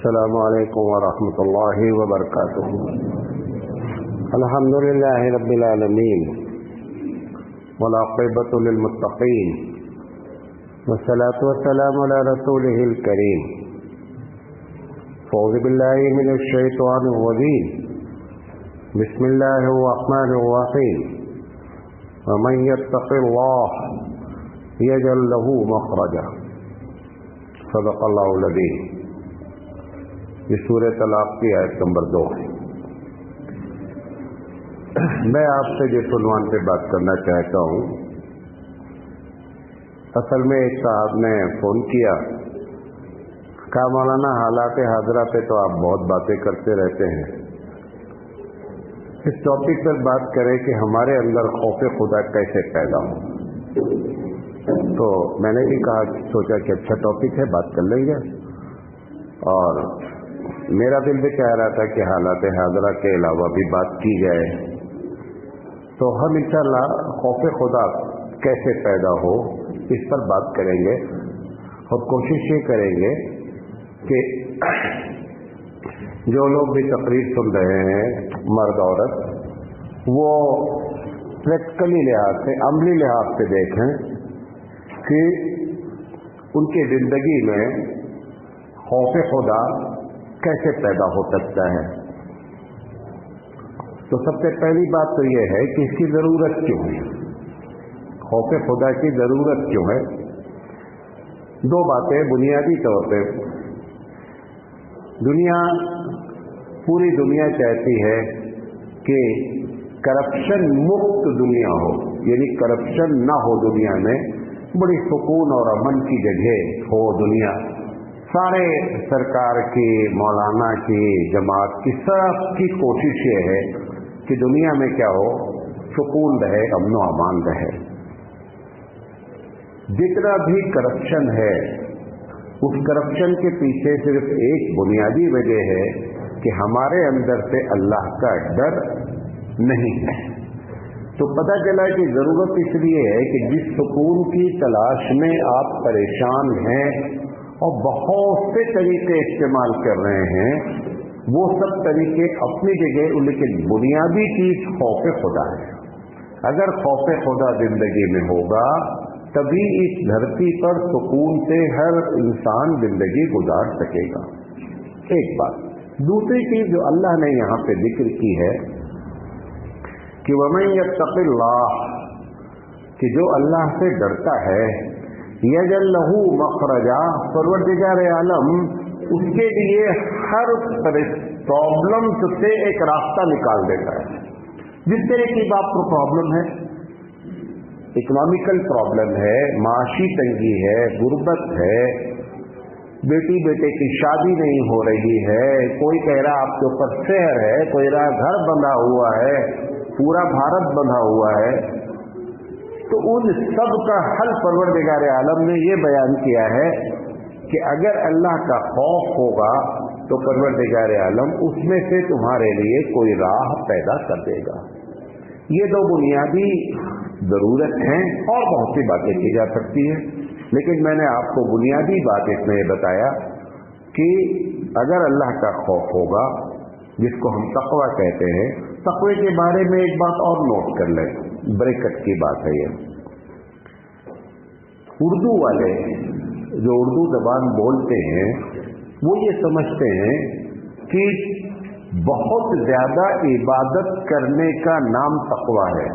السلام علیکم ورحمۃ اللہ وبرکاتہ۔ الحمد للہ رب العالمین والعاقبۃ للمتقین والصلاة والسلام علی رسولہ الکریم۔ اعوذ باللہ من الشیطان الرجیم، بسم اللہ الرحمن الرحیم۔ ومن یتق اللہ یجعل لہ مخرجا، صدق اللہ العظیم۔ یہ سورہ طلاق کی آیت نمبر 2 ہے۔ میں آپ سے جس عنوان پہ بات کرنا چاہتا ہوں، اصل میں ایک صاحب نے فون کیا، کہا مولانا حالات حاضرہ پہ تو آپ بہت باتیں کرتے رہتے ہیں، اس ٹاپک پر بات کریں کہ ہمارے اندر خوف خدا کیسے پیدا ہو۔ تو میں نے بھی کہا، سوچا کہ اچھا ٹاپک ہے، بات کر لیں گے۔ اور میرا دل بھی کہہ رہا تھا کہ حالات حاضرہ کے علاوہ بھی بات کی جائے، تو ہم انشاءاللہ خوف خدا کیسے پیدا ہو اس پر بات کریں گے، اور کوشش یہ کریں گے کہ جو لوگ بھی تقریر سن رہے ہیں، مرد عورت، وہ پریکٹیکلی لحاظ سے، عملی لحاظ سے دیکھیں کہ ان کی زندگی میں خوف خدا کیسے پیدا ہو سکتا ہے۔ تو سب سے پہلی بات تو یہ ہے کہ اس کی ضرورت کیوں ہے، خوف خدا کی ضرورت کیوں ہے۔ دو باتیں بنیادی طور پہ، پوری دنیا چاہتی ہے کہ کرپشن مکت دنیا ہو، یعنی کرپشن نہ ہو دنیا میں، بڑی سکون اور امن کی جگہ ہو دنیا۔ سارے سرکار کی، مولانا کی، جماعت کی، سب کی کوشش یہ ہے کہ دنیا میں کیا ہو، سکون رہے، امن و امان رہے۔ جتنا بھی کرپشن ہے، اس کرپشن کے پیچھے صرف ایک بنیادی وجہ ہے کہ ہمارے اندر سے اللہ کا ڈر نہیں ہے۔ تو پتہ چلا کہ ضرورت اس لیے ہے کہ جس سکون کی تلاش میں آپ پریشان ہیں اور بہت سے طریقے استعمال کر رہے ہیں، وہ سب طریقے اپنی جگہ، لیکن بنیادی چیز خوف خدا ہے۔ اگر خوف خدا زندگی میں ہوگا تبھی اس دھرتی پر سکون سے ہر انسان زندگی گزار سکے گا۔ ایک بات۔ دوسری چیز جو اللہ نے یہاں پہ ذکر کی ہے کہ وَمَن يَتَّقِ اللَّهَ، کہ جو اللہ سے ڈرتا ہے، یجعل لہ مخرجا، پروردگار عالم اس کے لیے ہر پرابلم سے ایک راستہ نکال دیتا ہے۔ جس طرح کی آپ کو پرابلم ہے، اکنامیکل پرابلم ہے، معاشی تنگی ہے، غربت ہے، بیٹی بیٹے کی شادی نہیں ہو رہی ہے، کوئی کہہ رہا آپ کے اوپر شہر ہے، کوئی رہا گھر بندھا ہوا ہے، پورا بھارت بندھا ہوا ہے، تو ان سب کا حل پروردگار عالم نے یہ بیان کیا ہے کہ اگر اللہ کا خوف ہوگا تو پروردگار عالم اس میں سے تمہارے لیے کوئی راہ پیدا کر دے گا۔ یہ دو بنیادی ضرورت ہیں، اور بہت سی باتیں کی جا سکتی ہیں، لیکن میں نے آپ کو بنیادی بات اس میں یہ بتایا کہ اگر اللہ کا خوف ہوگا، جس کو ہم تقویٰ کہتے ہیں، تقوی کے بارے میں ایک بات اور نوٹ کر لیں، بریکٹ کی بات ہے یہ۔ اردو والے جو اردو زبان بولتے ہیں وہ یہ سمجھتے ہیں کہ بہت زیادہ عبادت کرنے کا نام تقویٰ ہے۔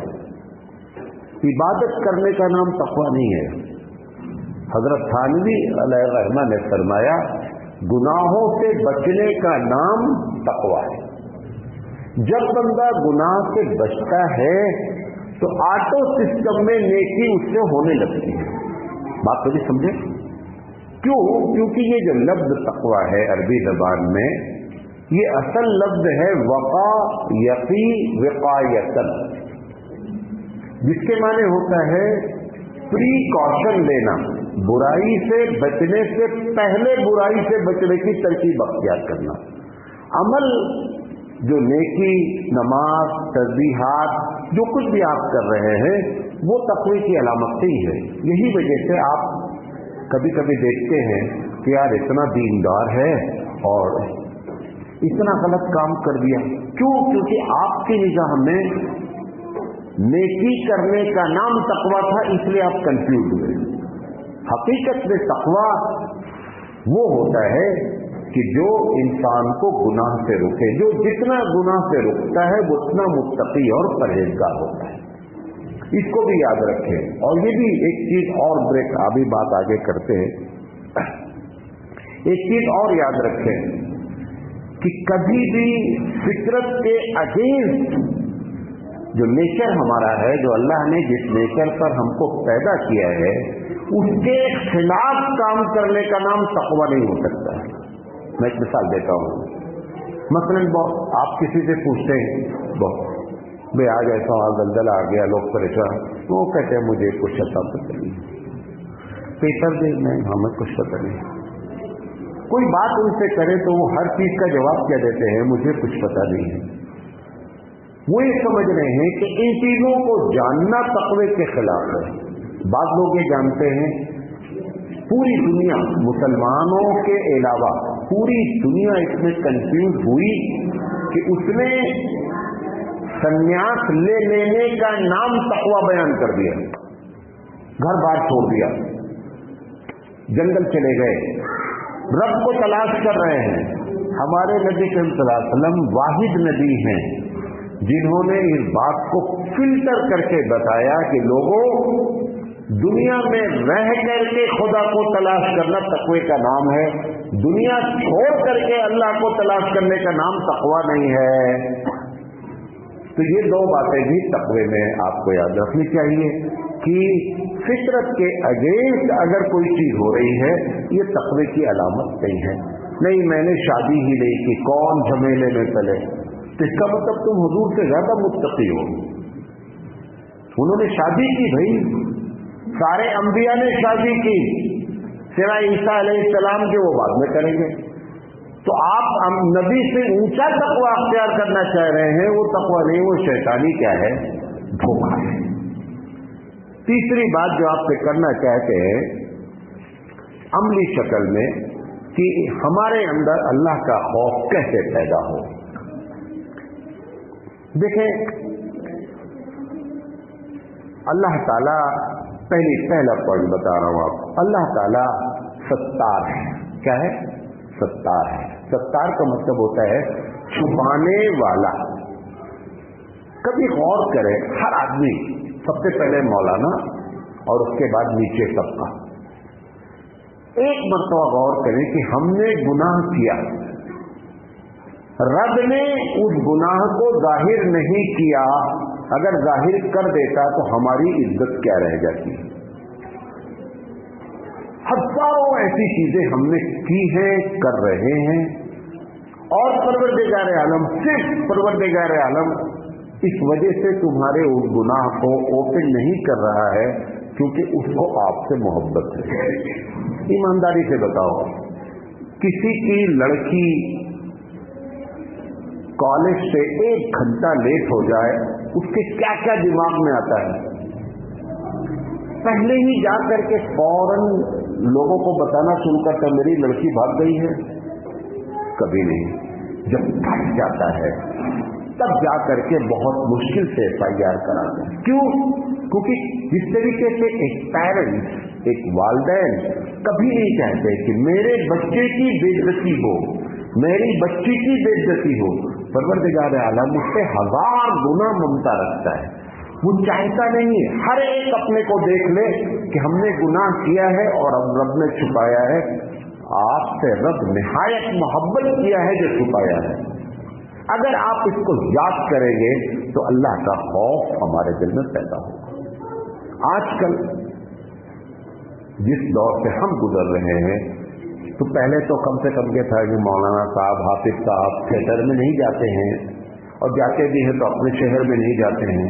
عبادت کرنے کا نام تقویٰ نہیں ہے۔ حضرت تھانوی علیہ الرحمہ نے فرمایا، گناہوں سے بچنے کا نام تقویٰ ہے۔ جب بندہ گناہ سے بچتا ہے تو آٹو سسٹم میں نیکی اس سے ہونے لگتی ہے۔ بات مجھے سمجھے؟ کیوں؟ کیونکہ یہ جو لفظ تقویٰ ہے عربی زبان میں، یہ اصل لفظ ہے وقا یقی وقایتن، جس کے معنی ہوتا ہے پریکاشن لینا، برائی سے بچنے سے پہلے برائی سے بچنے کی ترکیب اختیار کرنا۔ عمل جو نیکی، نماز، تسبیحات، جو کچھ بھی آپ کر رہے ہیں وہ تقوی کی علامت ہی ہے۔ یہی وجہ سے آپ कभी कभी देखते हैं कि यार इतना दीनदार है और इतना गलत काम कर दिया। क्यों? क्योंकि आपकी निगाह में नेकी करने का नाम तकवा था, इसलिए आप कंफ्यूज हुए। हकीकत में तकवा वो होता है कि जो इंसान को गुनाह से रोके, जो जितना गुनाह से रोकता है वो उतना मुत्तकी और परहेजगार होता है। इसको भी याद रखें। और ये भी एक चीज और ब्रेक, अभी बात आगे करते हैं। एक चीज और याद रखें कि कभी भी फितरत के अगेंस्ट जो नेचर हमारा है, जो अल्लाह ने जिस नेचर पर हमको पैदा किया है, उसके खिलाफ काम करने का नाम तकवा नहीं हो सकता। मैं एक मिसाल देता हूँ। मसलन आप किसी से पूछते हैं भाई आज ऐसा दलदल आ गया, लोग परेशान, तो वो कहते हैं मुझे कुछ पता नहीं, पेपर दे, नहीं हमें कुछ पता नहीं। कोई बात उनसे करे तो वो हर चीज का जवाब क्या देते हैं, मुझे कुछ पता नहीं है। वो ये समझ रहे हैं कि इन चीजों को जानना तकवे के खिलाफ है। बात लोग ये जानते हैं, पूरी दुनिया मुसलमानों के अलावा पूरी दुनिया इसमें कंफ्यूज हुई कि उसने संन्यास ले लेने का नाम तकवा बयान कर दिया, घर बार छोड़ दिया, जंगल चले गए, रब को तलाश कर रहे हैं। हमारे नबी सल्लल्लाहु अलैहि वसल्लम वाहिद नबी हैं जिन्होंने इस बात को फिल्टर करके बताया कि लोगों, दुनिया में रह करके खुदा को तलाश करना तकवे का नाम है, दुनिया छोड़ करके अल्लाह को तलाश करने का नाम तकवा नहीं है। तो ये दो बातें भी तकवे में आपको याद रखनी चाहिए कि फितरत के अगेंस्ट अगर कोई चीज हो रही है, ये तकवे की अलामत नहीं है। नहीं, मैंने शादी ही नहीं की, कौन झमेले में चले, तो इसका मतलब तुम हुजूर से ज्यादा मुत्तकी हो। उन्होंने शादी की, भाई सारे अंबिया ने शादी की, सिवाय ईसा अलैहिस्सलाम के, वो बाद में करेंगे। तो आप नबी से ऊंचा तकवा अख्तियार करना चाह रहे हैं, वो तकवा नहीं, वो शैतानी क्या है, धोखा है। तीसरी बात जो आपसे करना चाहते हैं अमली शक्ल में, कि हमारे अंदर अल्लाह का खौफ कैसे पैदा हो। देखें, अल्लाह ताला, पहला पॉइंट बता रहा हूं आपको, अल्लाह ताला सत्तार है। क्या है? सत्तार है। सत्तार का मतलब होता है छुपाने वाला। कभी गौर करें, हर आदमी, सबसे पहले मौलाना और उसके बाद नीचे सबका, एक मर्तबा गौर करें कि हमने गुनाह किया, रब ने उस गुनाह को जाहिर नहीं किया, अगर जाहिर कर देता तो हमारी इज्जत क्या रह जाती। हजारों ऐसी चीजें हमने की हैं, कर रहे हैं, और परवरदिगार आलम, सिर्फ परवरदिगार आलम इस वजह से तुम्हारे उस गुनाह को ओपन नहीं कर रहा है क्योंकि उसको आपसे मोहब्बत है। ईमानदारी से बताओ, किसी की लड़की कॉलेज से 1 घंटा लेट हो जाए, उसके क्या क्या दिमाग में आता है? पहले ही जा करके फौरन लोगों को बताना शुरू करता, मेरी लड़की भाग गई है। कभी नहीं। जब फंस जाता है तब जा करके बहुत मुश्किल से FIR कराते हैं। क्यों? क्योंकि जिस तरीके से एक पेरेंट्स, एक वालिदैन कभी नहीं चाहते कि मेरे बच्चे की बेइज्जती हो, मेरी बच्ची की बेइज्जती हो। परवरदिगार आलम उससे 1000 गुना ममता रखता है। वो चाहता नहीं है हर एक अपने को देख ले कि हमने गुनाह किया है और अब रब ने छुपाया है। आपसे रब निहायत मोहब्बत किया है जो छुपाया है। अगर आप इसको याद करेंगे तो अल्लाह का खौफ हमारे दिल में पैदा होगा। आजकल जिस दौर से हम गुजर रहे हैं, तो पहले तो कम से कम ये था कि मौलाना साहब, हाफिज साहब थिएटर में नहीं जाते हैं, और जाते भी हैं तो अपने शहर में नहीं जाते हैं,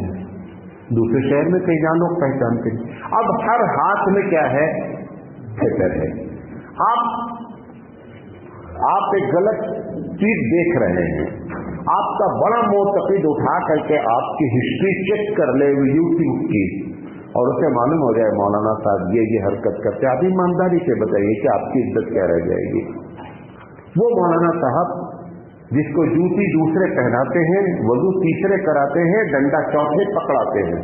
दूसरे शहर में कई जहाँ लोग पहचानते हैं। अब हर हाथ में क्या है? थिएटर है। आप एक गलत चीज देख रहे हैं, आपका बड़ा मोतक़िद उठा करके आपकी हिस्ट्री चेक कर ले यूट्यूब की, اور اسے معلوم ہو جائے مولانا صاحب یہ حرکت کرتے, آپ ایمانداری سے بتائیے کہ آپ کی عزت کیا رہ جائے گی. وہ مولانا صاحب جس کو جوتی دوسرے پہناتے ہیں, وضو تیسرے کراتے ہیں, ڈنڈا چوتھے پکڑاتے ہیں,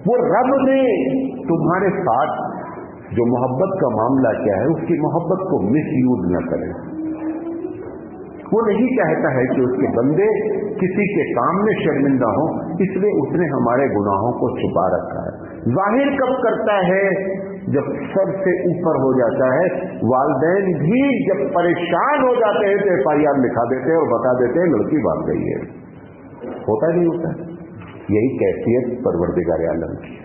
وہ رب نے تمہارے ساتھ جو محبت کا معاملہ کیا ہے اس کی محبت کو مس یوز نہ کرے. وہ نہیں چاہتا ہے کہ اس کے بندے کسی کے سامنے شرمندہ ہوں, اس لیے اس نے ہمارے گناہوں کو چھپا رکھا ہے. ظاہر کب کرتا ہے؟ جب سب سے اوپر ہو جاتا ہے. والدین بھی جب پریشان ہو جاتے ہیں تو FIR لکھا دیتے ہیں اور بتا دیتے ہیں لڑکی بھاگ گئی ہے. ہوتا نہیں ہوتا. یہی کیفیت پروردگار عالم کی.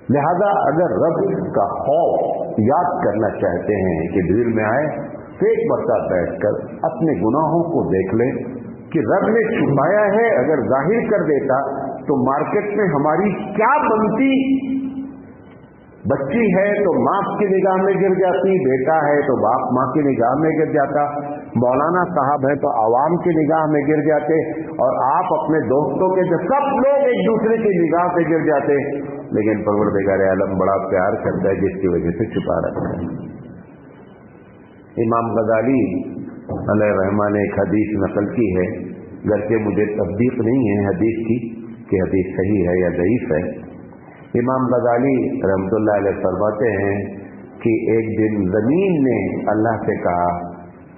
لہذا اگر رب کا خوف یاد کرنا چاہتے ہیں کہ دل میں آئے تو ایک مرتبہ بیٹھ کر اپنے گناہوں کو دیکھ لیں کہ رب نے چھپایا ہے. اگر ظاہر کر دیتا تو مارکیٹ میں ہماری کیا بنتی. بچی ہے تو ماں کی نگاہ میں گر جاتی, بیٹا ہے تو باپ ماں کی نگاہ میں گر جاتا, مولانا صاحب ہے تو عوام کی نگاہ میں گر جاتے, اور آپ اپنے دوستوں کے جو سب لوگ ایک دوسرے کی نگاہ سے گر جاتے. لیکن پروردگار عالم بڑا پیار کرتا ہے جس کی وجہ سے چھپا رکھا ہے. امام غزالی علیہ رحمٰن نے ایک حدیث نقل کی ہے, گرچہ مجھے تصدیق نہیں ہے حدیث کی کہ حدیث صحیح ہے یا ضعیف ہے. امام غزالی رحمۃ اللہ علیہ فرماتے ہیں کہ ایک دن زمین نے اللہ سے کہا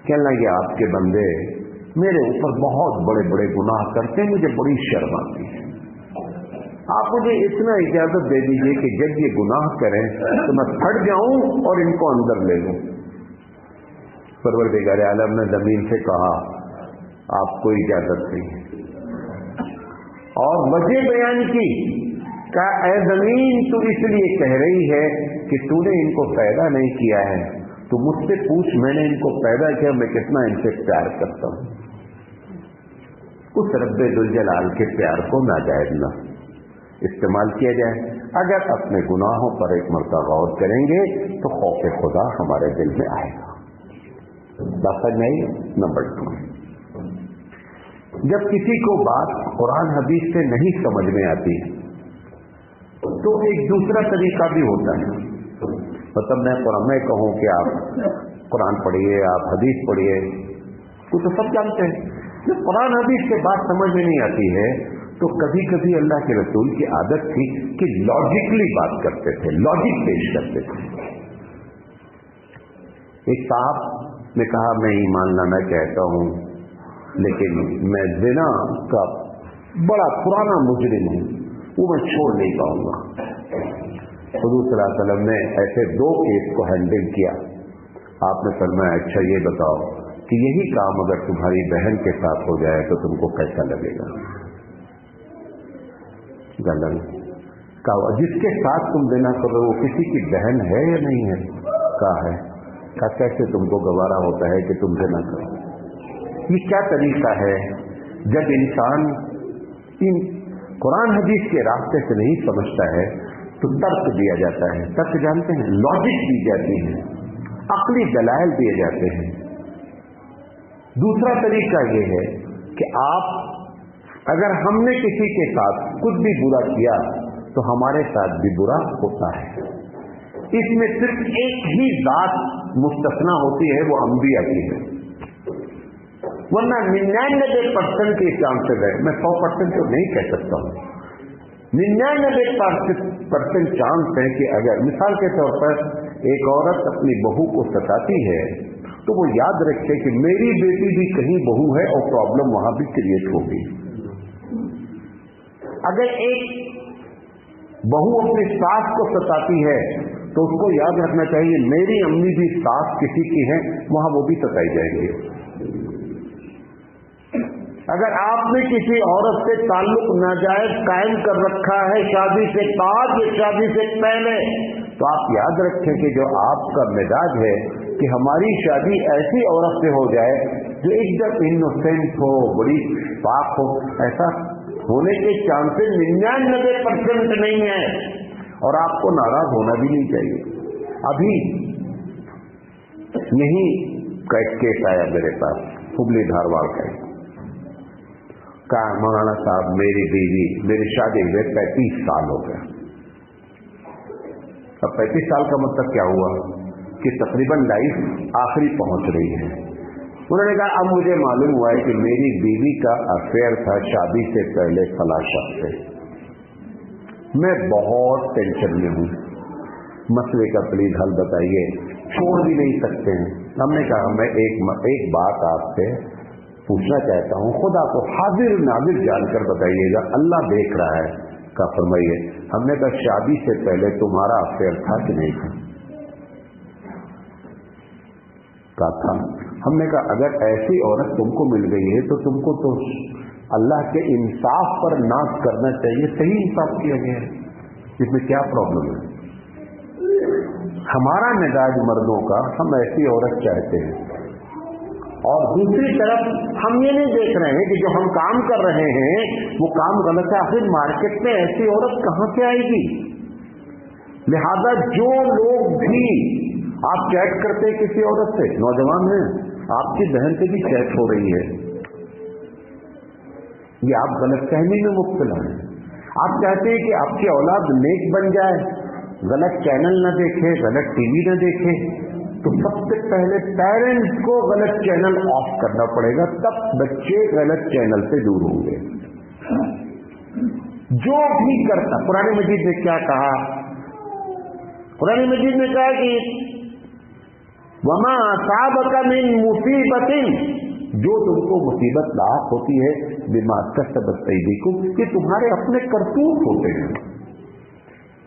کہ اللہ یہ آپ کے بندے میرے اوپر بہت بڑے بڑے گناہ کرتے ہیں, مجھے بڑی شرم آتی ہے, آپ مجھے اتنا اجازت دے دیجیے کہ جب یہ گناہ کریں تو میں پھٹ جاؤں اور ان کو اندر لے لوں. پروردگار عالم نے زمین سے کہا آپ کو اجازت نہیں, اور وجہ بیان کی کہ اے زمین تو اس لیے کہہ رہی ہے کہ تو نے ان کو پیدا نہیں کیا ہے, تو مجھ سے پوچھ میں نے ان کو پیدا کیا, میں کتنا ان سے پیار کرتا ہوں. اس رب ذوالجلال کے پیار کو ناجائز نہ استعمال کیا جائے. اگر اپنے گناہوں پر ایک مرتبہ غور کریں گے تو خوف خدا ہمارے دل میں آئے گا. بات نہیں. نمبر 2, جب کسی کو بات قرآن حدیث سے نہیں سمجھ میں آتی تو ایک دوسرا طریقہ بھی ہوتا ہے. مطلب میں کہوں کہ آپ قرآن پڑھیے, آپ حدیث پڑھیے, تو سب جانتے ہیں. جب قرآن حدیث سے بات سمجھ میں نہیں آتی ہے تو کبھی کبھی اللہ کے رسول کی عادت تھی کہ لاجکلی بات کرتے تھے, لاجک پیش کرتے تھے. ایک صاحب نے کہا میں ایمان لانا چاہتا ہوں لیکن میں زنا کا بڑا پرانا مجرم ہوں, وہ میں چھوڑ نہیں پاؤں گا. حضور صلی اللہ علیہ وسلم نے ایسے 2 کیس کو ہینڈل کیا. آپ نے فرمایا اچھا یہ بتاؤ کہ یہی کام اگر تمہاری بہن کے ساتھ ہو جائے تو تم کو کیسا لگے گا؟ گلن کہا جس کے ساتھ تم زنا کر رہے ہو وہ کسی کی بہن ہے یا نہیں ہے؟ کہا ہے. کہا کیسے تم کو گوارا ہوتا ہے کہ تم زنا کرو؟ یہ کیا طریقہ ہے؟ جب انسان ان قرآن حدیث کے راستے سے نہیں سمجھتا ہے تو ترک دیا جاتا ہے. ترک جانتے ہیں, لاجک دی جاتی ہے, عقلی دلائل دیے جاتے ہیں. دوسرا طریقہ یہ ہے کہ آپ اگر ہم نے کسی کے ساتھ کچھ بھی برا کیا تو ہمارے ساتھ بھی برا ہوتا ہے. اس میں صرف ایک ہی ذات مستثنا ہوتی ہے, وہ انبیاء کی ہے, ورنہ 99% کے چانسز ہے. میں 100% تو نہیں کہہ سکتا ہوں. 99% چانس ہے کہ اگر مثال کے طور پر ایک عورت اپنی بہو کو ستاتی ہے تو وہ یاد رکھے کہ میری بیٹی بھی کہیں بہو ہے اور پرابلم وہاں بھی کریٹ ہوگی. اگر ایک بہو اپنی ساس کو ستاتی ہے تو اس کو یاد رکھنا چاہیے میری امی بھی ساس کسی کی ہے, وہاں وہ بھی ستائی جائیں گے. اگر آپ نے کسی عورت سے تعلق ناجائز قائم کر رکھا ہے شادی سے بعد یا شادی سے پہلے, تو آپ یاد رکھیں کہ جو آپ کا مزاج ہے کہ ہماری شادی ایسی عورت سے ہو جائے جو ایک دم انوسینٹ ہو, بڑی پاک ہو. ایسا ہونے کے چانسز 99% نہیں ہے, اور آپ کو ناراض ہونا بھی نہیں چاہیے. ابھی یہی کا ایک کیس آیا میرے پاس, ہبلی دھارواڑ کا. कहा मौलाना साहब मेरी बीवी, मेरी शादी हुए 35 साल हो गए। अब 35 साल का मतलब क्या हुआ कि तकरीबन लाइफ आखिरी पहुंच रही है। उन्होंने कहा अब मुझे मालूम हुआ है कि मेरी बीवी का अफेयर था शादी से पहले फलां शख्स से, मैं बहुत टेंशन में हूं, मसले का प्लीज हल बताइए, छोड़ भी नहीं सकते हैं। हमने कहा मैं एक बात आपसे पूछना चाहता हूं, खुदा को हाजिर नाजिर जानकर बताइएगा, अल्लाह देख रहा है। का फरमाइए। हमने कहा शादी से पहले तुम्हारा अफेयर था कि नहीं था? कहा था। हमने कहा अगर ऐसी औरत तुमको मिल गई है तो तुमको तो अल्लाह के इंसाफ पर नाज करना चाहिए, सही इंसाफ किया गया है, इसमें क्या प्रॉब्लम है? हमारा मिजाज मर्दों का, हम ऐसी औरत चाहते हैं। और दूसरी तरफ हम ये नहीं देख रहे हैं कि जो हम काम कर रहे हैं वो काम गलत है। आखिर मार्केट में ऐसी औरत कहां से आएगी? लिहाजा जो लोग भी आप चैट करते हैं किसी औरत से, नौजवान हैं, आपकी बहन से भी चैट हो रही है, ये आप गलतफहमी में मुब्तला हैं। आप चाहते हैं कि आपकी औलाद नेक बन जाए, गलत चैनल न देखे, गलत टीवी न देखे, तो सबसे पहले पेरेंट्स को गलत चैनल ऑफ करना पड़ेगा, तब बच्चे गलत चैनल से दूर होंगे। जो भी करता, कुरान मजीद ने क्या कहा? कुरान मजीद ने कहा कि वमा असाबका मिन मुसीबतिन, जो तुमको मुसीबत लाक होती है बिमा कसबत अयदीकुम, कि तुम्हारे अपने करतूत होते हैं।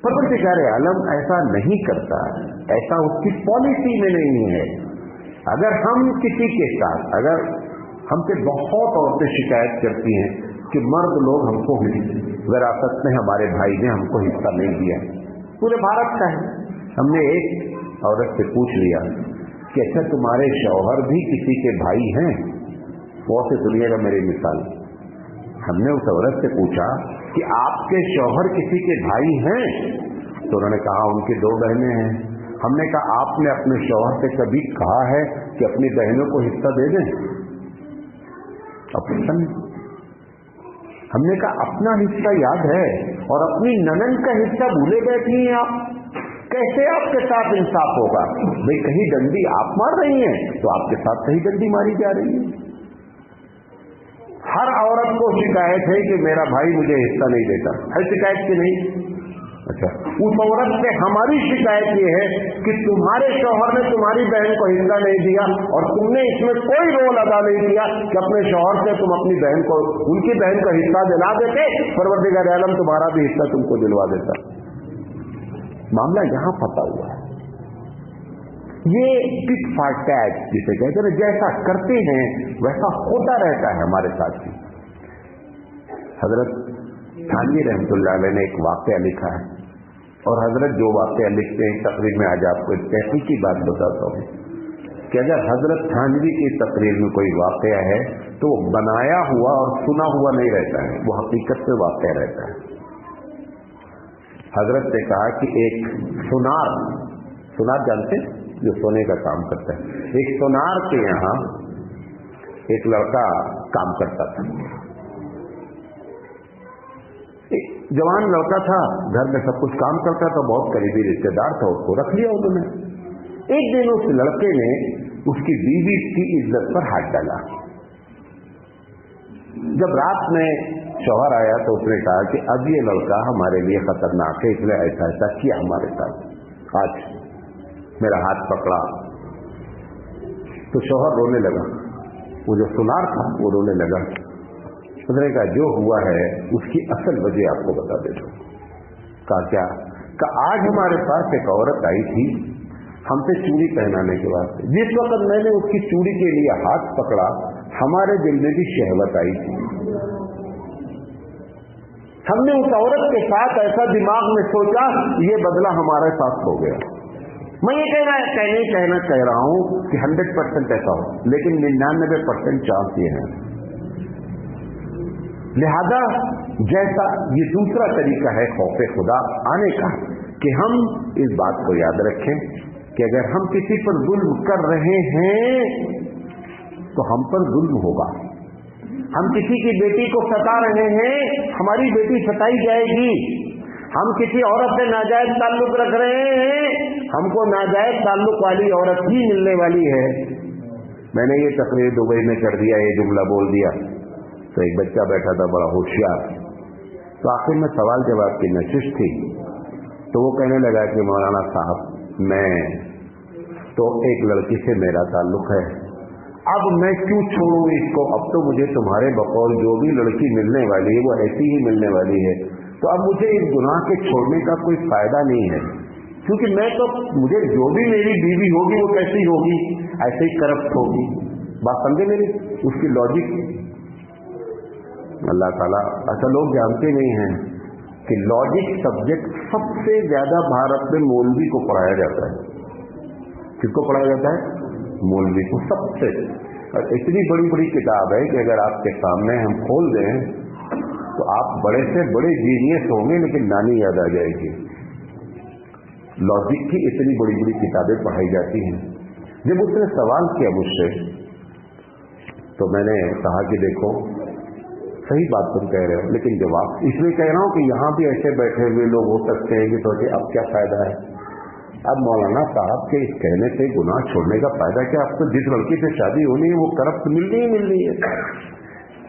परवरदिगार आलम ऐसा नहीं करता, ऐसा उसकी पॉलिसी में नहीं है। अगर हम किसी के साथ, अगर हमसे बहुत औरतें शिकायत करती हैं कि मर्द लोग हमको विरासत में हमारे भाई ने हमको हिस्सा नहीं दिया, पूरे भारत का है। हमने एक औरत से पूछ लिया कि अच्छा तुम्हारे शौहर भी किसी के भाई हैं? बहुत से सुनिएगा मेरी मिसाल। हमने उस औरत से पूछा कि आपके शौहर किसी के भाई हैं? तो उन्होंने कहा उनकी 2 बहनें हैं। हमने कहा आपने अपने शौहर से कभी कहा है कि अपनी बहनों को हिस्सा दे दें? ऑप्शन। हमने कहा अपना हिस्सा याद है और अपनी ननन का हिस्सा भूले बैठी हैं आप, कैसे आपके साथ इंसाफ होगा? भाई कहीं डंडी आप मार रही हैं तो आपके साथ कहीं डंडी मारी जा रही है। हर औरत को शिकायत है कि मेरा भाई मुझे हिस्सा नहीं देता, है शिकायत की नहीं? अच्छा, उस औरत से हमारी शिकायत ये है कि तुम्हारे शौहर ने तुम्हारी बहन को हिस्सा नहीं दिया और तुमने इसमें कोई रोल अदा नहीं किया कि अपने शौहर से तुम अपनी बहन को, उनकी बहन को हिस्सा दिला देते, परवरदिगार आलम तुम्हारा भी हिस्सा तुमको दिलवा देता। मामला यहां फंसा हुआ है। ये टिट फॉर टैट जिसे कहते हैं, जैसा करते हैं वैसा होता रहता है हमारे साथ ही। हजरत थानवी रहमतुल्लाह अलैह ने एक वाकया लिखा है और हजरत जो वाकया लिखते हैं तकरीर में आज आपको एक तहकीकी बात बताता हूं कि अगर हजरत थानवी की तकरीर में कोई वाकया है तो बनाया हुआ और सुना हुआ नहीं रहता है, वो हकीकत से वाकया रहता है। हजरत ने कहा कि एक सुनार जानते जो सोने का काम करता है, एक सुनार के यहां एक लड़का काम करता था। एक जवान लड़का था, घर में सब कुछ काम करता था, बहुत करीबी रिश्तेदार था, उसको रख लिया उन्होंने। एक दिन उस लड़के ने उसकी बीवी की इज्जत पर हाथ डाला। जब रात में शौहर आया तो उसने कहा कि अब ये लड़का हमारे लिए खतरनाक है, इसलिए ऐसा ऐसा किया हमारे साथ, आज मेरा हाथ पकड़ा। तो शौहर रोने लगा, वो जो सुनार था वो रोने लगा। उसने कहा जो हुआ है उसकी असल वजह आपको बता देता हूं। कहा क्या? कहा आज हमारे पास एक औरत आई थी हमसे चूड़ी पहनाने के बाद, जिस वक्त मैंने उसकी चूड़ी के लिए हाथ पकड़ा हमारे दिल में भी शहवत आई थी। हमने उस औरत के साथ ऐसा दिमाग में सोचा ये बदला हमारे साथ हो गया। मैं ये कहना कह रहा हूं कि 100% ऐसा हो, लेकिन 99% चांस ये है। लिहाजा जैसा ये दूसरा तरीका है खौफे खुदा आने का कि हम इस बात को याद रखें कि अगर हम किसी पर जुल्म कर रहे हैं तो हम पर जुल्म होगा। हम किसी की बेटी को सता रहे हैं, हमारी बेटी सताई जाएगी। हम किसी औरत से नाजायज ताल्लुक रख रहे हैं, हमको नाजायज ताल्लुक वाली औरत ही मिलने वाली है। मैंने ये तकरीर दुबई में कर दिया, ये जुमला बोल दिया, तो एक बच्चा बैठा था बड़ा होशियार, तो आखिर में सवाल जवाब की नशिश थी, तो वो कहने लगा कि मौलाना साहब मैं तो एक लड़की से मेरा ताल्लुक है, अब मैं क्यों छोड़ूं इसको, अब तो मुझे तुम्हारे बकौल जो भी लड़की मिलने वाली है वो ऐसी ही मिलने वाली है, तो अब मुझे इस गुनाह के छोड़ने का कोई फायदा नहीं है, क्योंकि मैं तो मुझे जो भी मेरी बीवी होगी वो कैसी होगी, ऐसे ही करप्ट होगी। बात समझे मेरी, उसकी लॉजिक। अल्लाह ताला ऐसा लोग जानते नहीं हैं कि लॉजिक सब्जेक्ट सबसे ज्यादा भारत में मौलवी को पढ़ाया जाता है। किसको पढ़ाया जाता है? मौलवी को सबसे। और इतनी बड़ी बड़ी किताब है कि अगर आपके सामने हम खोल दें तो आप बड़े से बड़े जीनियस होंगे लेकिन नानी याद आ जाएगी। लॉजिक की इतनी बड़ी बड़ी किताबें पढ़ाई जाती हैं। जब उसने सवाल किया मुझसे तो मैंने कहा कि देखो सही बात तुम कह रहे हो, लेकिन जवाब इसलिए कह रहा हूं कि यहां भी ऐसे बैठे हुए लोग हो सकते हैं कि सोचे अब क्या फायदा है। अब मौलाना साहब के इस कहने से गुनाह छोड़ने का फायदा क्या, अब तो जिस लड़की से शादी होनी है वो करप्ट मिलनी ही मिलनी है।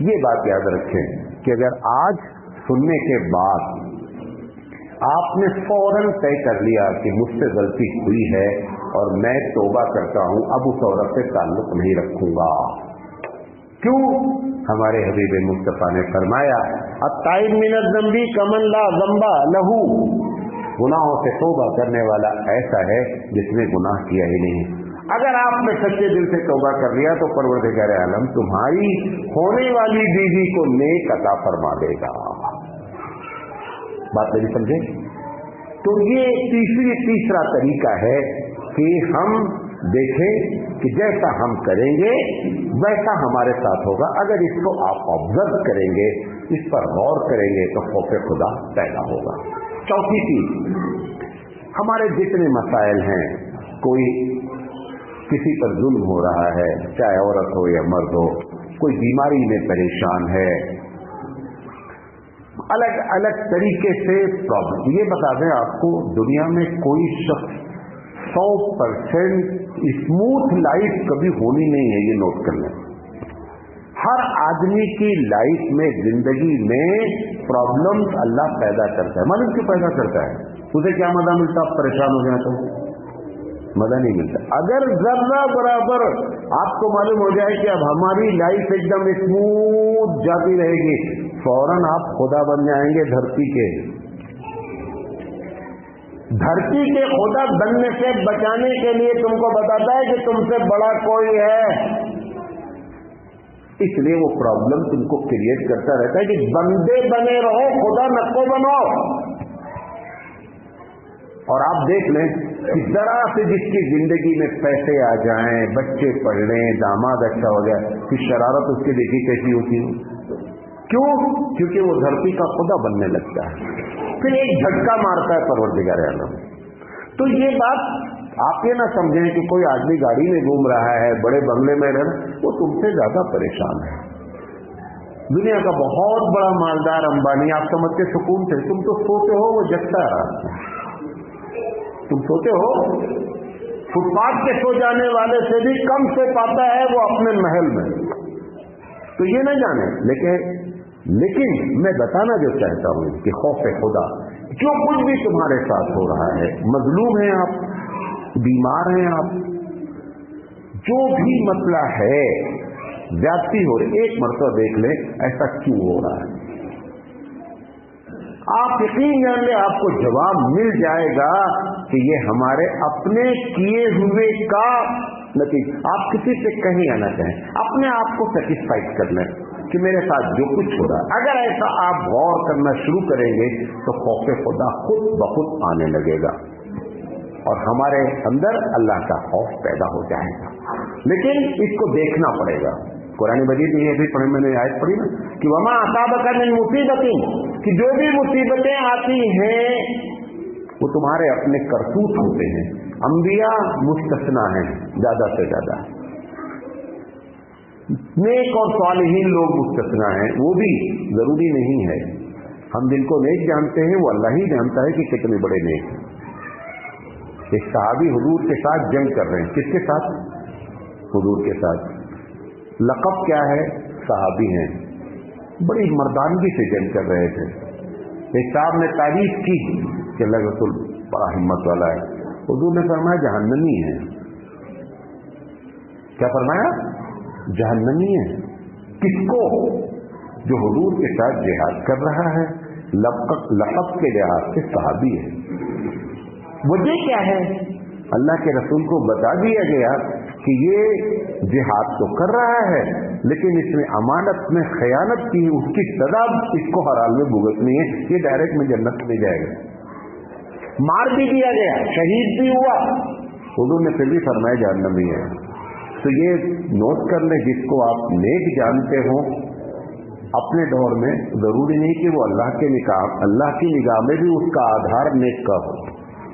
ये बात याद रखें कि अगर आज सुनने के बाद आपने फौरन तय कर लिया कि मुझसे गलती हुई है और मैं तौबा करता हूं, अब उस औरत से ताल्लुक नहीं रखूंगा। क्यों? हमारे हबीब मुस्तफा ने फरमाया अत्ताइब मिनज़ ज़ंबी कमन ला ज़ंबा लहू, गुनाहों से तौबा करने वाला ऐसा है जिसने गुनाह किया ही नहीं। अगर आपने सच्चे दिल से तौबा कर लिया तो परवरदिगार आलम तुम्हारी होने वाली बीवी को नेक अता फरमा देगा। बात मेरी समझे? तो ये तीसरा तरीका है कि हम देखें कि जैसा हम करेंगे वैसा हमारे साथ होगा। अगर इसको आप ऑब्जर्व करेंगे, इस पर गौर करेंगे तो खौफ खुदा पैदा होगा। चौथी चीज, हमारे जितने मसाइल हैं, कोई किसी पर जुल्म हो रहा है, चाहे औरत हो या मर्द हो, कोई बीमारी में परेशान है, अलग अलग तरीके से प्रॉब्लम। ये बता दें आपको, दुनिया में कोई शख्स 100% स्मूथ लाइफ कभी होनी नहीं है, ये नोट कर लें। हर आदमी की लाइफ में, जिंदगी में प्रॉब्लम्स अल्लाह पैदा करता है। मालूम क्यों पैदा करता है? उसे क्या मजा मिलता? आप परेशान हो जाए तो मजा नहीं मिलता। अगर जरा बराबर आपको मालूम हो जाए कि अब हमारी लाइफ एकदम स्मूथ जाती रहेगी, फौरन आप खुदा बन जाएंगे धरती के। धरती के खुदा बनने से बचाने के लिए तुमको बताता है कि तुमसे बड़ा कोई है, इसलिए वो प्रॉब्लम तुमको क्रिएट करता रहता है कि बंदे बने रहो, खुदा नको बनो। और आप देख लें कि जरा से जिसकी जिंदगी में पैसे आ जाएं, बच्चे पढ़ लें, दामाद अच्छा हो गया, कि शरारत उसकी देखी कैसी होती है। क्यों? क्योंकि वो धरती का खुदा बनने लगता है, फिर एक झटका मारता है परवरदिगार आलम। तो ये बात आप ये ना समझें कि कोई आदमी गाड़ी में घूम रहा है, बड़े बंगले में रह रहा है, वो तुमसे ज्यादा परेशान है। दुनिया का बहुत बड़ा मालदार अंबानी, आप समझते सुकून से, तुम तो सोते हो वो जगता है। तुम सोते हो, फुटपाथ पे सो जाने वाले से भी कम से पाता है वो अपने महल में। तो ये न जाने, लेकिन मैं बताना जो चाहता हूं कि खौफ खुदा, जो कुछ भी तुम्हारे साथ हो रहा है, मजलूम हैं आप, बीमार हैं आप, जो भी मसला है, ज्यादती हो रही, एक मरतबा देख ले ऐसा क्यों हो रहा है। आप यकीन जान ले आपको जवाब मिल जाएगा कि ये हमारे अपने किए हुए का नतीजा। आप किसी से कहीं आना चाहें, अपने आप को सेटिस्फाइड कर लें कि मेरे साथ जो कुछ हो रहा है। अगर ऐसा आप गौर करना शुरू करेंगे तो खौफ खुदा खुद ब खुद आने लगेगा और हमारे अंदर अल्लाह का खौफ पैदा हो जाएगा। लेकिन इसको देखना पड़ेगा। कुरान मजीद में ये भी पढ़े, मैंने आयत पढ़ी ना कि वमा असाबका मिन मुसीबतिन, कि जो भी मुसीबतें आती हैं वो तुम्हारे अपने करतूत होते हैं। अंबिया मुस्तस्ना हैं ज्यादा से ज्यादा। नेक और सालिहीन लोग मुस्तस्ना हैं, वो भी जरूरी नहीं है। हम जिनको नेक जानते हैं वो अल्लाह ही जानता है कि कितने बड़े नेक हैं। एक सहाबी हुजूर के साथ जंग कर रहे हैं। किसके साथ? हुजूर के साथ। लक़ब क्या है? सहाबी हैं। बड़ी मर्दानगी से जंग कर रहे थे। एक साहब ने तारीफ की कि अल्लाह रसूल बड़ा हिम्मत वाला है। हुजूर ने फरमाया जहन्नमी है। क्या फरमाया? जहन्नमी है। किसको? जो हुजूर के साथ जिहाद कर रहा है, लक़ब के लिहाज से सहाबी है। वजह क्या है? अल्लाह के रसूल को बता दिया गया कि ये जिहाद तो कर रहा है लेकिन इसने अमानत में खयानत की, उसकी सजा इसको हर हाल में भुगतनी है, ये डायरेक्ट में जन्नत में जाएगा। मार भी दिया गया, शहीद भी हुआ, हुजूर ने फिर भी फरमाया जहन्नमी है। तो ये नोट कर ले, जिसको आप नेक जानते हो अपने दौर में, जरूरी नहीं कि वो अल्लाह की निगाह में भी उसका आधार नेक का हो,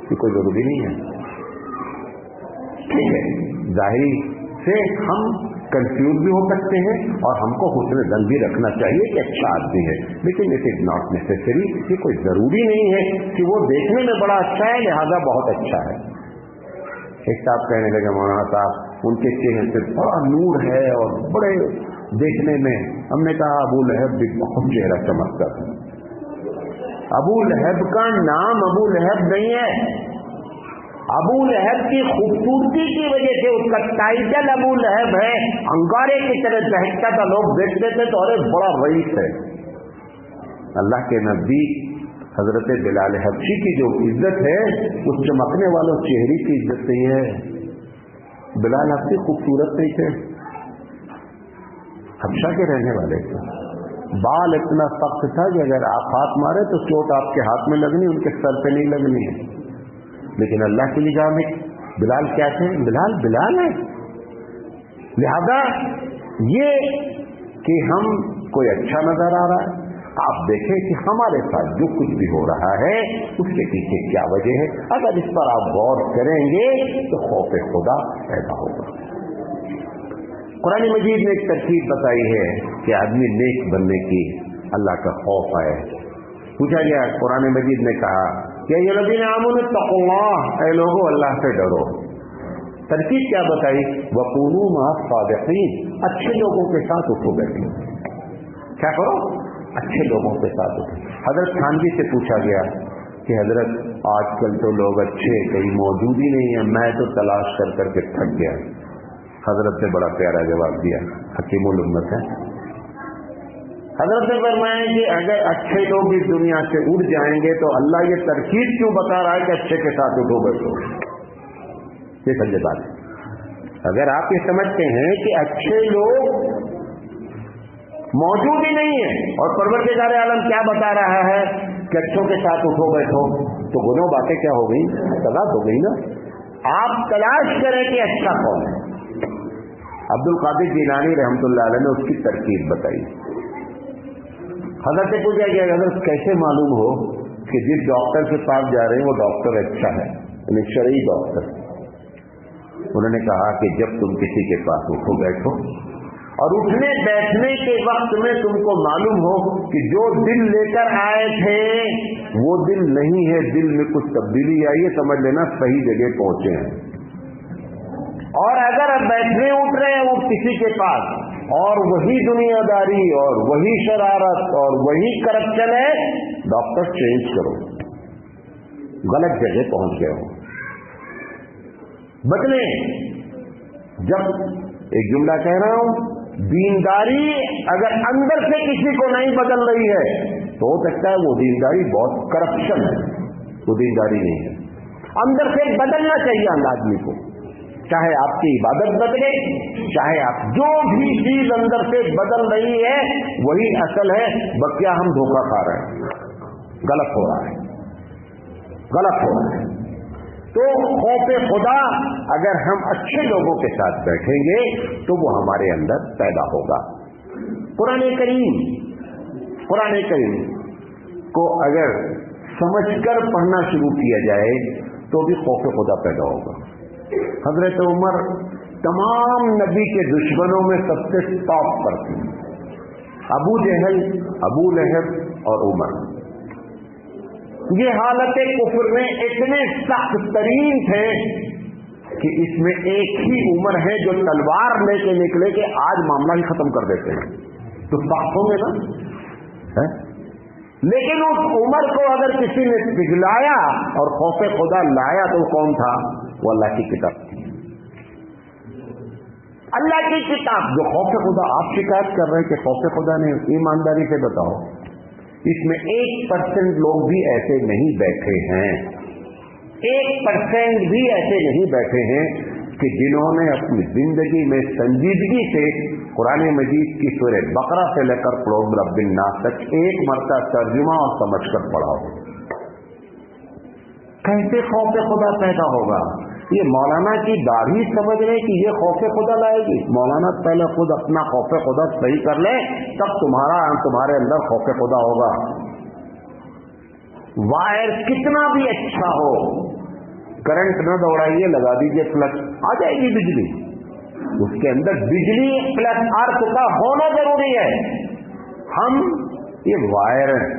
ये कोई जरूरी नहीं है। ठीक है, जाहिर से हम कंफ्यूज भी हो सकते हैं और हमको हुस्न ज़न भी रखना चाहिए कि अच्छा आदमी है, लेकिन इट इज नॉट नेसेसरी, ये कोई जरूरी नहीं है कि वो देखने में बड़ा अच्छा है लिहाजा बहुत अच्छा है। एक साहब कहने लगे मौलाना साहब उनके चेहरे पे बड़ा नूर है और बड़े देखने में, हमने कहा अबू लहब भी बहुत चेहरा चमकता था। अबू लहब का नाम अबू लहब नहीं है, अबू लहब की खूबसूरती की वजह से उसका टाइटल अबू लहब है। अंगारे की तरह चहकता था, लोग देखते थे तो अरे बड़ा रईस है। अल्लाह के नजदीक हजरत बिलाल हबशी की जो इज्जत है उस चमकने वालों चेहरे की इज्जत नहीं है। बिलाल हबशी खूबसूरत नहीं थे, हबशा के रहने वाले थे। बाल इतना सख्त था कि अगर आप हाथ मारे तो चोट आपके हाथ में लगनी, उनके सर पे नहीं लगनी है। लेकिन अल्लाह की निगाह में बिलाल क्या थे? बिलाल है। लिहाजा ये कि हम कोई अच्छा नजर आ रहा है, आप देखें कि हमारे साथ जो कुछ भी हो रहा है उसके पीछे क्या वजह है। अगर इस पर आप गौर करेंगे तो खौफ खुदा पैदा होगा। कुरान मजीद ने एक तरकीब बताई है कि आदमी नेक बनने की अल्लाह का खौफ आए। पूछा गया, कुरान मजीद ने कहा कि ये लज़ीना आमनू तक़ुल्लाह, ऐ लोगो अल्लाह से डरो। तरकीब क्या बताई? वकूनू मअस सादिक़ीन, अच्छे लोगों के साथ उठो बैठो। क्या करो? अच्छे लोगों के साथ उठो। हजरत थानवी से पूछा गया कि हजरत आजकल तो लोग अच्छे कहीं मौजूद ही नहीं है, मैं तो तलाश कर करके थक गया। हजरत ने बड़ा प्यारा जवाब दिया, हकीमुल उम्मत है। हजरत ने फरमाया कि अगर अच्छे लोग इस दुनिया से उड़ जाएंगे तो अल्लाह ये तरकीब क्यों बता रहा है कि अच्छे के साथ उठो बैठो? ये समझे बात। अगर आप ये समझते हैं कि अच्छे लोग मौजूद ही नहीं है और परवरदिगार आलम क्या बता रहा है कि अच्छों के साथ उठो बैठो, तो दोनों बातें क्या हो गई? तलाश हो गई ना। आप तलाश करें कि अच्छा कौन है। अब्दुल कादिर जीलानी रहमतुल्लाह अलैह ने उसकी तरकीब बताई। हजरत से पूछा गया, हजरत कैसे मालूम हो कि जिस डॉक्टर के पास जा रहे हैं वो डॉक्टर अच्छा है, यानी शरई डॉक्टर? उन्होंने कहा कि जब तुम किसी के पास उठो बैठो और उठने बैठने के वक्त में तुमको मालूम हो कि जो दिल लेकर आए थे वो दिल नहीं है, दिल में कुछ तब्दीली आई है, समझ लेना सही जगह पहुंचे हैं। और अगर अब बैठने उठ रहे हैं वो किसी के पास और वही दुनियादारी और वही शरारत और वही करप्शन है, डॉक्टर चेंज करो, गलत जगह पहुंच गए हो, बदले। जब एक जुमला कह रहा हूं, दीनदारी अगर अंदर से किसी को नहीं बदल रही है तो हो सकता है वो दीनदारी बहुत करप्शन है, वो दीनदारी नहीं है। अंदर से बदलना चाहिए आदमी को, चाहे आपकी इबादत बदले, चाहे आप जो भी चीज अंदर से बदल रही है वही असल है। बकिया हम धोखा खा रहे हैं, गलत हो रहा है, गलत हो रहा है। तो खौफ खुदा अगर हम अच्छे लोगों के साथ बैठेंगे तो वो हमारे अंदर पैदा होगा। कुरान करीम को अगर समझकर पढ़ना शुरू किया जाए तो भी खौफ खुदा पैदा होगा। हजरत उमर तमाम नबी के दुश्मनों में सबसे टॉप पर थी, अबू जहल, अबू लहब और उमर। ये हालत कुफ्र में इतने सख्त तरीन थे कि इसमें एक ही उमर है जो तलवार लेके निकले कि आज मामला ही खत्म कर देते हैं, तो सख्त होंगे ना है? लेकिन उस उमर को अगर किसी ने पिघलाया और खौफ खुदा लाया तो कौन था? वो अल्लाह की किताब थी। अल्लाह की किताब जो खौफ खुदा, आप शिकायत कर रहे हैं कि खौफ खुदा नहीं, ईमानदारी से बताओ, इसमें 1% लोग भी ऐसे नहीं बैठे हैं, 1% भी ऐसे नहीं बैठे हैं कि जिन्होंने अपनी जिंदगी में संजीदगी से कुरान मजीद की सूरह बकरा से लेकर कुल रब्बिन नास तक एक मरतबा तर्जुमा और समझकर पढ़ा हो। कैसे खौफ खुदा पैदा होगा? ये मौलाना की दाढ़ी समझ रहे कि ये खौफ खुदा लाएगी? मौलाना पहले खुद अपना खौफ खुदा सही कर ले, तब तुम्हारे अंदर खौफ खुदा होगा। वायर कितना भी अच्छा हो, करंट न दौड़ाइए, लगा दीजिए प्लग, आ जाएगी बिजली। उसके अंदर बिजली प्लस अर्थ का होना जरूरी है। हम ये वायर हैं,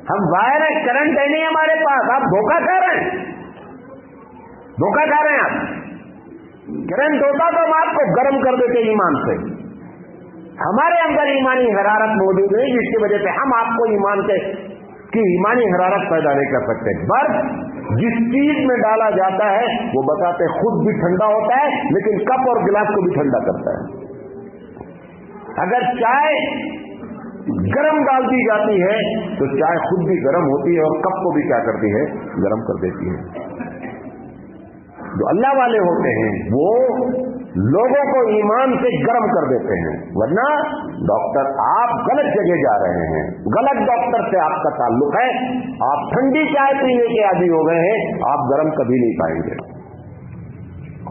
हम वायर हैं, करंट है नहीं हमारे पास। आप धोखा खा रहे हैं, धोखा खा रहे हैं आप। करंट होता तो हम आपको गर्म कर देते ईमान से। हमारे अंदर ईमानी हरारत मौजूद है, जिसकी वजह से हम आपको ईमान की ईमानी हरारत पैदा नहीं कर सकते। बर्फ जिस चीज में डाला जाता है वो बताते खुद भी ठंडा होता है, लेकिन कप और गिलास को भी ठंडा करता है। अगर चाय गर्म डाल दी जाती है तो चाय खुद भी गर्म होती है और कप को भी क्या करती है? गर्म कर देती है। जो अल्लाह वाले होते हैं वो लोगों को ईमान से गर्म कर देते हैं। वरना डॉक्टर, आप गलत जगह जा रहे हैं, गलत डॉक्टर से आपका ताल्लुक है। आप ठंडी चाय पीने के आदी हो गए हैं, आप गर्म कभी नहीं पाएंगे।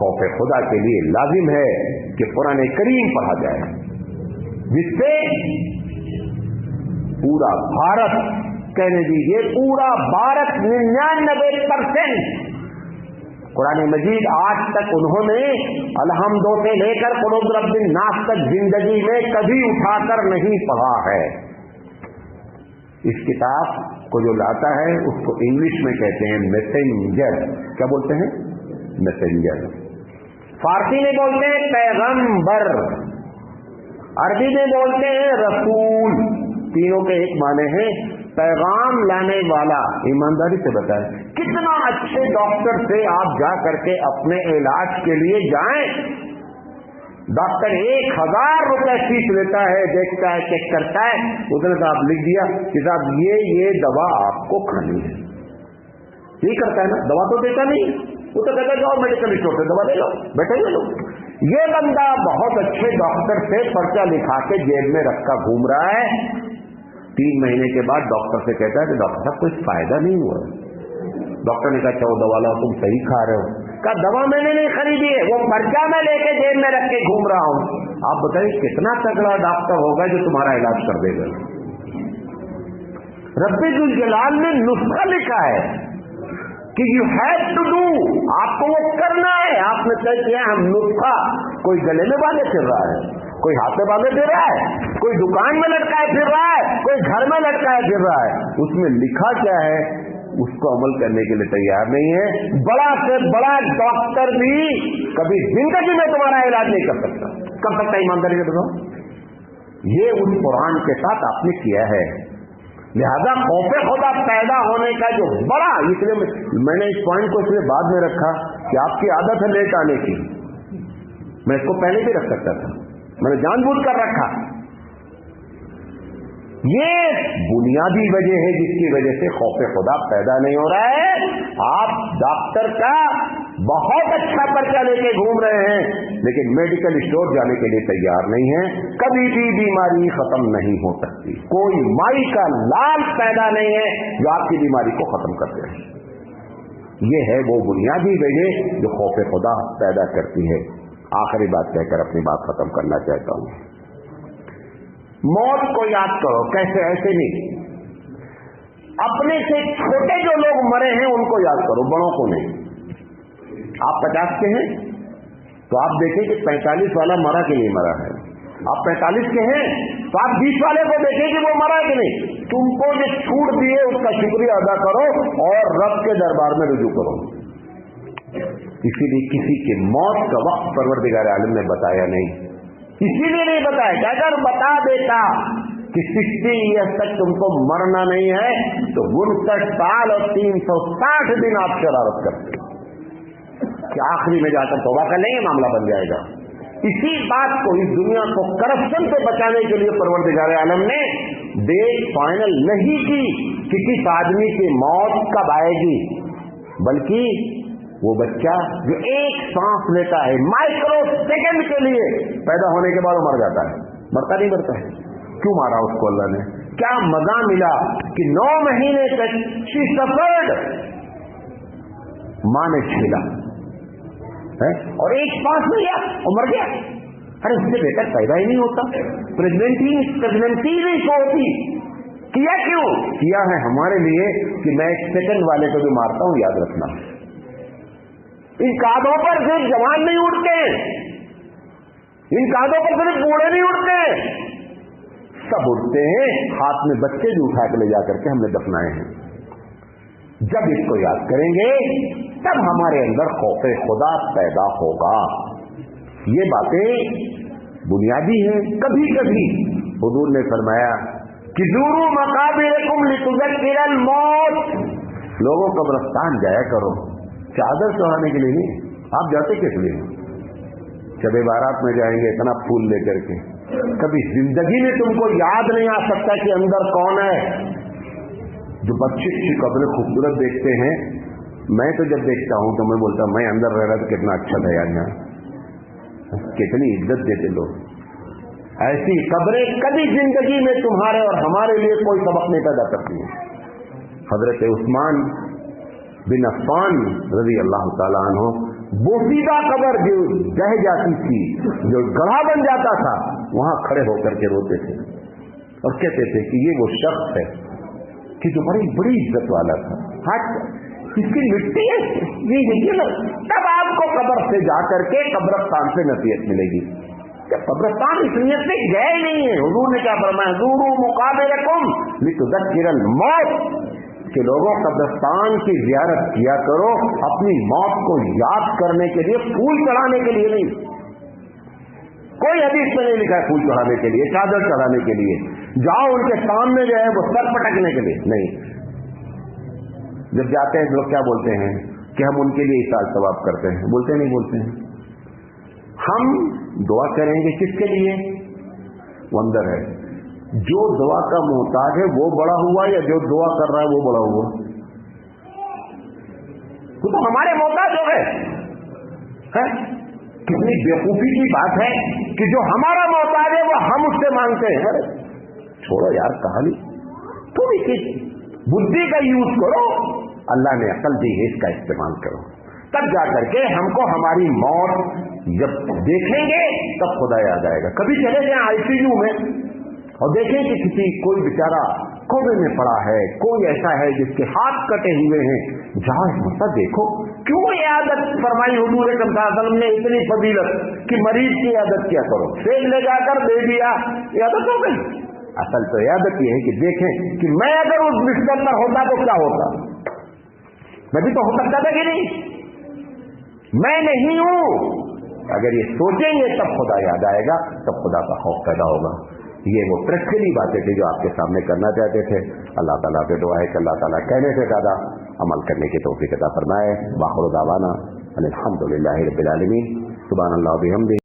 खौफ खुदा के लिए लाजिम है कि कुरान करीम पढ़ा जाए, जिससे पूरा भारत, कहने दीजिए पूरा भारत 99% कुरान मजीद आज तक उन्होंने अलहम्दो से लेकर कुल रब्बिन नास तक जिंदगी में कभी उठाकर नहीं पढ़ा है। इस किताब को जो लाता है उसको इंग्लिश में कहते हैं मैसेंजर। क्या बोलते हैं? मैसेंजर। फारसी में बोलते हैं पैगंबर, अरबी में बोलते हैं रसूल। तीनों के एक माने हैं पैगाम लाने वाला। ईमानदारी से बताएं, कितना अच्छे डॉक्टर से आप जा करके अपने इलाज के लिए जाएं, डॉक्टर 1000 रुपए फीस लेता है, देखता है, चेक करता है, उसने साहब लिख दिया कि साहब ये दवा आपको खानी है। यही करता है ना, दवा तो देता नहीं, वो तो कहता है जाओ मेडिकल स्टोर से दवा ले लो, बैठे ले लो। ये बंदा बहुत अच्छे डॉक्टर से पर्चा लिखा के जेब में रखा घूम रहा है। 3 महीने के बाद डॉक्टर से कहता है कि डॉक्टर साहब कोई फायदा नहीं हुआ। डॉक्टर ने कहा अच्छा वो दवा लाओ, तुम सही खा रहे हो। कहा दवा मैंने नहीं खरीदी है, वो पर्चा मैं लेके जेब में रख के घूम रहा हूं। आप बताइए कितना तगड़ा डॉक्टर होगा जो तुम्हारा इलाज कर देगा। रब्बे जुल जलाल ने नुस्खा लिखा है कि यू हैव टू डू, आपको वो करना है। आपने तय किया हम नुस्खा, कोई गले में बांधे फिर रहा है, कोई हाथ में बांधे फिर रहा है, कोई दुकान में लटकाए फिर रहा है, कोई घर में लटकाए फिर रहा है। उसमें लिखा क्या है उसको अमल करने के लिए तैयार नहीं है। बड़ा से बड़ा डॉक्टर भी कभी जिंदगी में तुम्हारा इलाज नहीं कर सकता। ईमानदारी से बताओ, ये उस कुरान के साथ आपने किया है। लिहाजा खौफे खुदा पैदा होने का जो बड़ा, इसलिए मैंने इस पॉइंट को इसलिए बाद में रखा कि आपकी आदत है लेट आने की। मैं इसको पहले भी रख सकता था, मैंने जानबूझ कर रखा। ये बुनियादी वजह है जिसकी वजह से खौफ खुदा पैदा नहीं हो रहा है। आप डॉक्टर का बहुत अच्छा पर्चा लेके घूम रहे हैं, लेकिन मेडिकल स्टोर जाने के लिए तैयार नहीं है। कभी भी बीमारी खत्म नहीं हो सकती। कोई माई का लाल पैदा नहीं है जो आपकी बीमारी को खत्म कर दे। ये है वो बुनियादी वजह जो खौफ खुदा पैदा करती है। आखिरी बात कहकर अपनी बात खत्म करना चाहता हूं। मौत को याद करो। कैसे? ऐसे नहीं, अपने से छोटे जो लोग मरे हैं उनको याद करो, बड़ों को नहीं। आप 50 के हैं, तो आप देखें कि 45 वाला मरा कि नहीं मरा है। आप 45 के हैं तो आप 20 वाले को देखें कि वो मरा कि नहीं। तुमको जो छूट दिए उसका शुक्रिया अदा करो और रब के दरबार में रुजू करो। इसीलिए किसी की मौत का वक्त परवरदिगार आलम ने बताया नहीं, इसीलिए नहीं बताया कि अगर बता देता कि 60 ईयर्स तक तुमको मरना नहीं है तो 59 साल और 360 दिन आप शरारत करते कि आखिरी में जाकर तौबा कर लेंगे, मामला बन जाएगा। इसी बात को, इस दुनिया को करप्शन से बचाने के लिए परवरदिगार आलम ने डेट फाइनल नहीं की कि किस आदमी की मौत कब आएगी, बल्कि वो बच्चा जो एक सांस लेता है माइक्रो सेकंड के लिए, पैदा होने के बाद वो मर जाता है, मरता नहीं मरता है। क्यों मारा उसको अल्लाह ने? क्या मजा मिला कि 9 महीने तक शी सफर्ड, मां ने छीला है और एक सांस में लिया और मर गया। अरे उससे बेटा पैदा ही नहीं होता, प्रेगनेंसी नहीं होती। किया क्यों? किया है हमारे लिए कि मैं एक सेकंड वाले को भी मारता हूं, याद रखना। इन कांधों पर सिर्फ जवान नहीं उठते, इन कांधों पर सिर्फ बूढ़े नहीं उठते, सब उठते हैं। हाथ में बच्चे भी उठा के ले जाकर के हमने दफनाए हैं। जब इसको याद करेंगे तब हमारे अंदर खौफे खुदा पैदा होगा। ये बातें बुनियादी हैं। कभी कभी हुजूर ने फरमाया कि ज़ूरू मकाबिरकुम लितुज़क्किरल मौत, लोगों कब्रिस्तान जाया करो, चादर चढ़ाने के लिए नहीं। आप जाते किस लिए? शब बारात में जाएंगे इतना फूल लेकर के, कभी जिंदगी में तुमको याद नहीं आ सकता कि अंदर कौन है। जो बच्चे की कब्रें खूबसूरत देखते हैं, मैं तो जब देखता हूं तो मैं बोलता हूं मैं अंदर रह रहा तो कितना अच्छा था यार, यहाँ कितनी इज्जत देते लोग। ऐसी कब्रें कभी जिंदगी में तुम्हारे और हमारे लिए कोई सबक नहीं पैदा करती है। हजरत उस्मान बिन अफ़्फ़ान रज़ी अल्लाह ताला अन्हु, बोसीदा कब्र जो बह जाती थी, जो गड्ढा बन जाता था, वहां खड़े होकर के रोते थे और कहते थे कि ये वो शख्स है कि जो बड़ी बड़ी इज्जत वाला था, हाथ इसकी मिट्टी है, ये देखिए ना। तब आपको कब्र से जाकर के कब्रस्तान से नसीहत मिलेगी। कब्रस्तान इस नियत से गए नहीं है। हुजूर ने क्या फरमाया? ज़ूरू मुकाबिरकुम लितुज़क्किरल मौत, कि लोगों कब्रस्तान की ज़ियारत किया करो अपनी मौत को याद करने के लिए, फूल चढ़ाने के लिए नहीं। कोई हदीस में नहीं लिखा है फूल चढ़ाने के लिए, चादर चढ़ाने के लिए। जाओ उनके सामने जो है वो सर पटकने के लिए नहीं। जब जाते हैं लोग क्या बोलते हैं कि हम उनके लिए इसाल सवाब करते हैं, बोलते नहीं बोलते हैं। हम दुआ करेंगे किसके लिए? वो अंदर है। जो दुआ का मोहताज है वो बड़ा हुआ या जो दुआ कर रहा है वो बड़ा हुआ? तो हमारे मोहताज हो गए हैं। कितनी बेवकूफी की बात है कि जो हमारा मोहताज है वो हम उससे मांगते हैं। अरे छोड़ो यार कहानी, थोड़ी सी बुद्धि का यूज करो। अल्लाह ने अकल दी है, इसका इस्तेमाल करो। तब जाकर के हमको हमारी मौत जब देखेंगे तब खुदा याद आएगा। कभी चले जाए आईसीयू में और देखें कि कोई बेचारा कोने में पड़ा है, कोई ऐसा है जिसके हाथ कटे हुए हैं, जाओ मतलब देखो। क्यों ये आदत फरमाई हुजूर सल्लल्लाहु अलैहि वसल्लम ने, इतनी फजीलत कि मरीज की आदत क्या करो, सेब ले जाकर दे दिया, ये आदत हो गई। असल तो आदत ये है कि देखें कि मैं अगर उस बिस्तर पर होता तो क्या होता। मैं भी तो हो सकता था कि नहीं, मैं नहीं हूं। अगर ये सोचेंगे तब खुदा याद आएगा, तब खुदा का खौफ पैदा होगा। ये वो प्रैक्टिकली बातें थी जो आपके सामने करना चाहते थे। अल्लाह ताला से दुआ है कि अल्लाह ताला कहने से ज्यादा अमल करने की तौफीक अता फरमाए। वाखिर दावाना अनिल हम्दुलिल्लाहि रब्बिल आलमीन। सुभान अल्लाह व बिहम्दिही।